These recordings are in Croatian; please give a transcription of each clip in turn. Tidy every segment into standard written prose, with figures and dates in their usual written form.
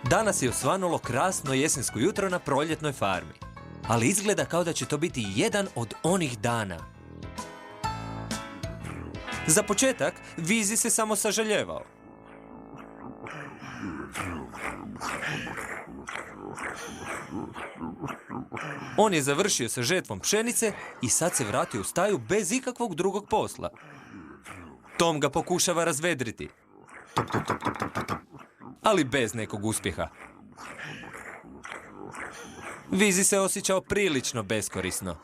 Danas je osvanulo krasno jesensko jutro na proljetnoj farmi. Ali izgleda kao da će to biti jedan od onih dana. Za početak, Vizi se samo sažaljevao. On je završio sa žetvom pšenice i sad se vratio u staju bez ikakvog drugog posla. Tom ga pokušava razvedriti, ali bez nekog uspjeha. Vizi se osjećao prilično beskorisno.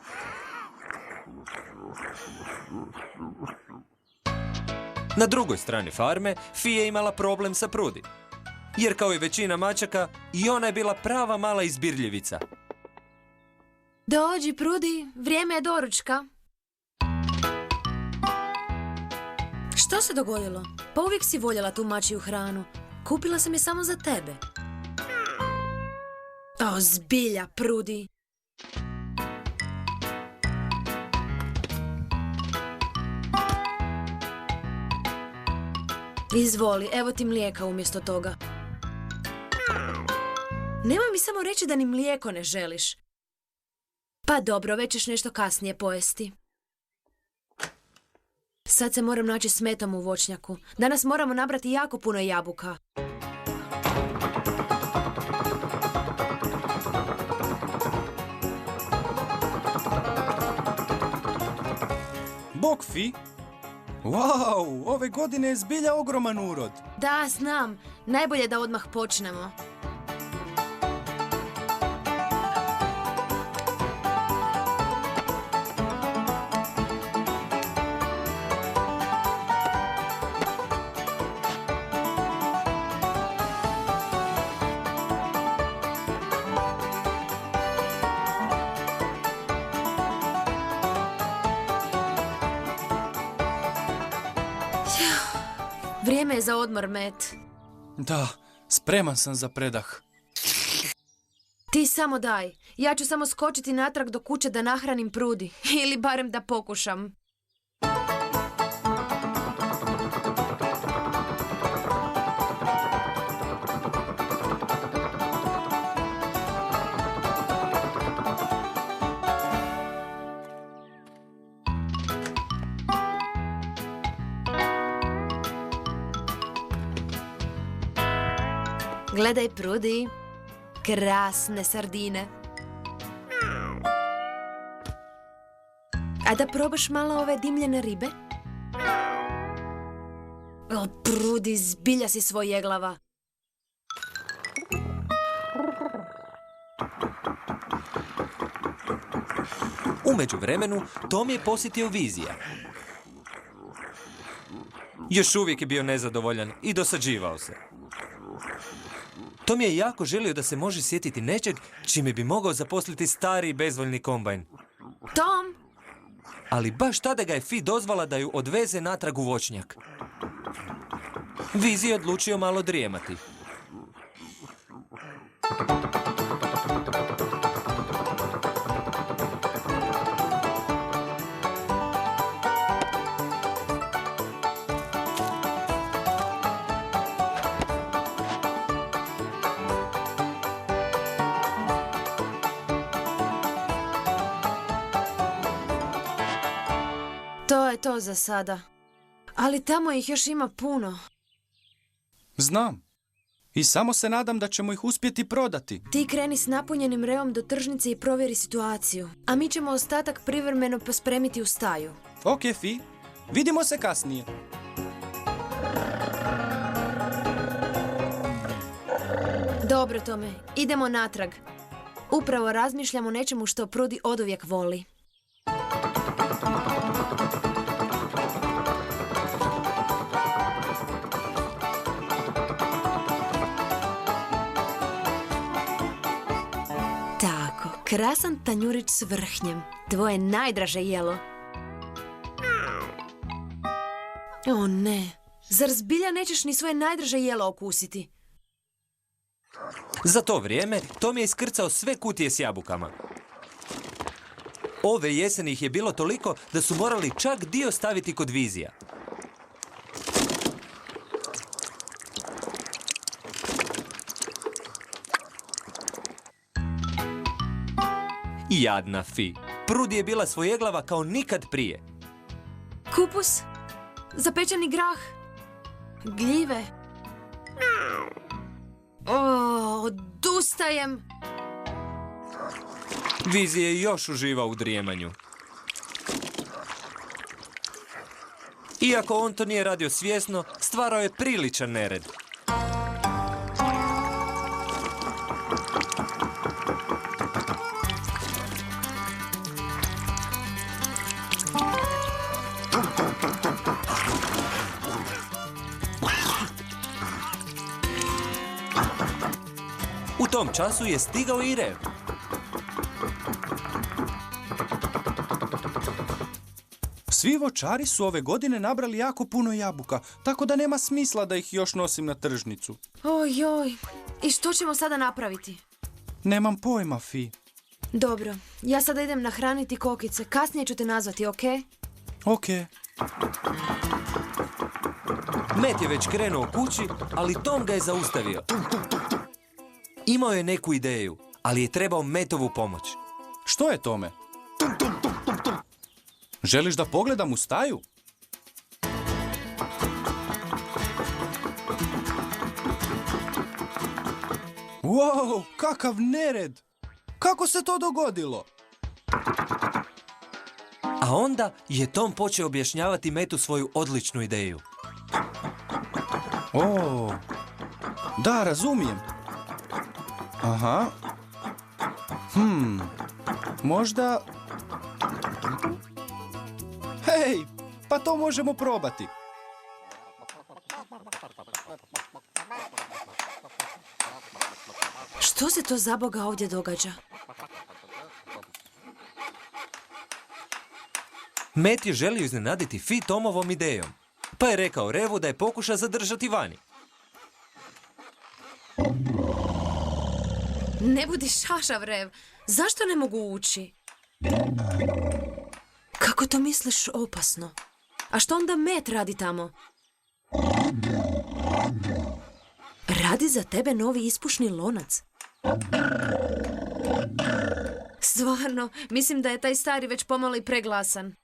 Na drugoj strani farme, Fi je imala problem sa Prudi. Jer kao i većina mačaka, i ona je bila prava mala izbirljivica. Dođi, Prudi, vrijeme je doručka. Što se dogodilo? Pa uvijek si voljela tu mačiju hranu. Kupila sam je samo za tebe. O, zbilja, Prudi. Izvoli, evo ti mlijeka umjesto toga. Nemoj mi samo reći da ni mlijeko ne želiš. Pa dobro, već ćeš nešto kasnije pojesti. Sad se moram naći s Metom u voćnjaku. Danas moramo nabrati jako puno jabuka. Bok, Fi! Wow, ove godine je zbilja ogroman urod. Da, znam. Najbolje da odmah počnemo. Vrijeme je za odmor, Met. Da, spreman sam za predah. Ti samo daj. Ja ću samo skočiti natrag do kuće da nahranim Prudi. Ili barem da pokušam. Gledaj, Prudi. Krasne sardine. A da probaš malo ove dimljene ribe? O, Prudi, zbilja si svoj jeglava. U međuvremenu, Tom je posjetio Vizija. Još uvijek je bio nezadovoljan i dosađivao se. Tom je jako želio da se može sjetiti nečeg čime bi mogao zaposliti stari i bezvoljni kombajn. Tom! Ali baš tada ga je Fi dozvala da ju odveze natrag u voćnjak. Vizi je odlučio malo drijemati. To je to za sada. Ali tamo ih još ima puno. Znam. I samo se nadam da ćemo ih uspjeti prodati. Ti kreni s napunjenim reom do tržnice i provjeri situaciju. A mi ćemo ostatak privremeno pospremiti u staju. Ok, Fi. Vidimo se kasnije. Dobro, Tome. Idemo natrag. Upravo razmišljamo o nečemu što Prudi oduvijek voli. Tako, krasan tanjurić s vrhnjem. Tvoje najdraže jelo. O ne, zar zbilja nećeš ni svoje najdraže jelo okusiti? Za to vrijeme, Tom je iskrcao sve kutije s jabukama. Ove jeseni ih je bilo toliko da su morali čak dio staviti kod Vizija. Jadna Fi. Prudi je bila svojeglava kao nikad prije. Kupus, zapečeni grah, gljive. Odustajem. Vizi je još uživao u drijemanju. Iako on to nije radio svjesno, stvarao je priličan nered. U tom času je stigao i Rev. Svi voćari su ove godine nabrali jako puno jabuka, tako da nema smisla da ih još nosim na tržnicu. Ojoj, i što ćemo sada napraviti? Nemam pojma, Fi. Dobro, ja sada idem nahraniti kokice. Kasnije ću te nazvati, ok? Ok. Met je već krenuo kući, ali Tom ga je zaustavio. Imao je neku ideju, ali je trebao Metovu pomoć. Što je tome? Želiš da pogledam u staju? Wow, kakav nered! Kako se to dogodilo? A onda je Tom počeo objašnjavati Metu svoju odličnu ideju. O, da, razumijem. Aha. Možda... Hej, pa to možemo probati. Što se to za Boga ovdje događa? Met je želio iznenaditi Fi Tomovom idejom, pa je rekao Revu da je pokuša zadržati vani. Ne budi šašav, Rev. Zašto ne mogu ući? Kako to misliš opasno? A što onda Met radi tamo? Radi za tebe novi ispušni lonac. Stvarno, mislim da je taj stari već pomalo i preglasan.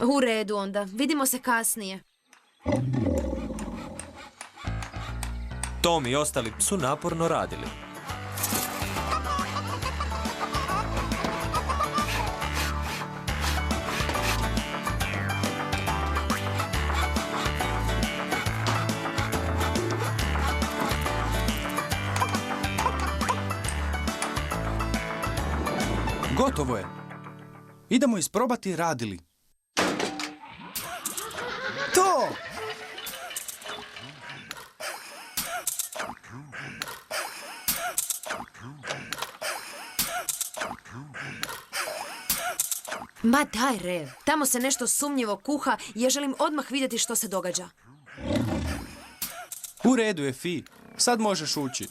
U redu onda, vidimo se kasnije. Tom i ostali su naporno radili. Gotovo je. Idemo isprobati radili. To! Ma daj, Rev, tamo se nešto sumnjivo kuha i ja želim odmah vidjeti što se događa. U redu je, Fi. Sad možeš ući.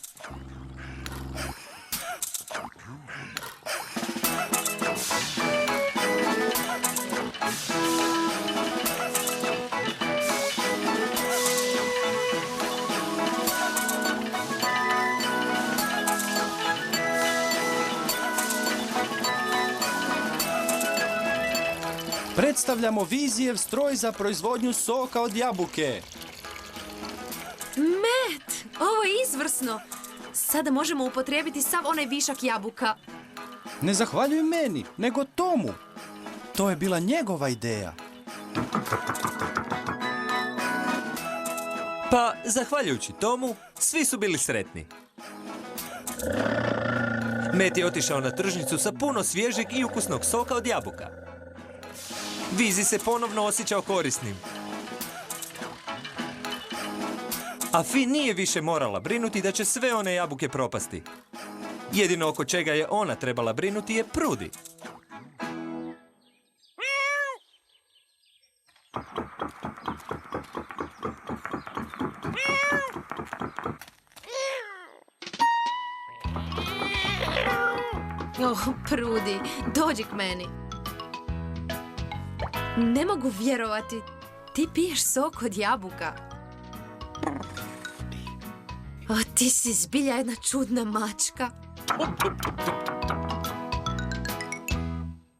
Predstavljamo Vizijev stroj za proizvodnju soka od jabuke. Met, ovo je izvrsno. Sada možemo upotrijebiti sav onaj višak jabuka. Ne zahvaljuj meni, nego Tomu. To je bila njegova ideja. Pa, zahvaljujući Tomu, svi su bili sretni. Met je otišao na tržnicu sa puno svježeg i ukusnog soka od jabuka. Vizi se ponovno osjećao korisnim. A Fi nije više morala brinuti da će sve one jabuke propasti. Jedino oko čega je ona trebala brinuti je Prudi. Oh, Prudi, dođi k meni. Ne mogu vjerovati. Ti piješ sok od jabuka. O, ti si zbilja jedna čudna mačka.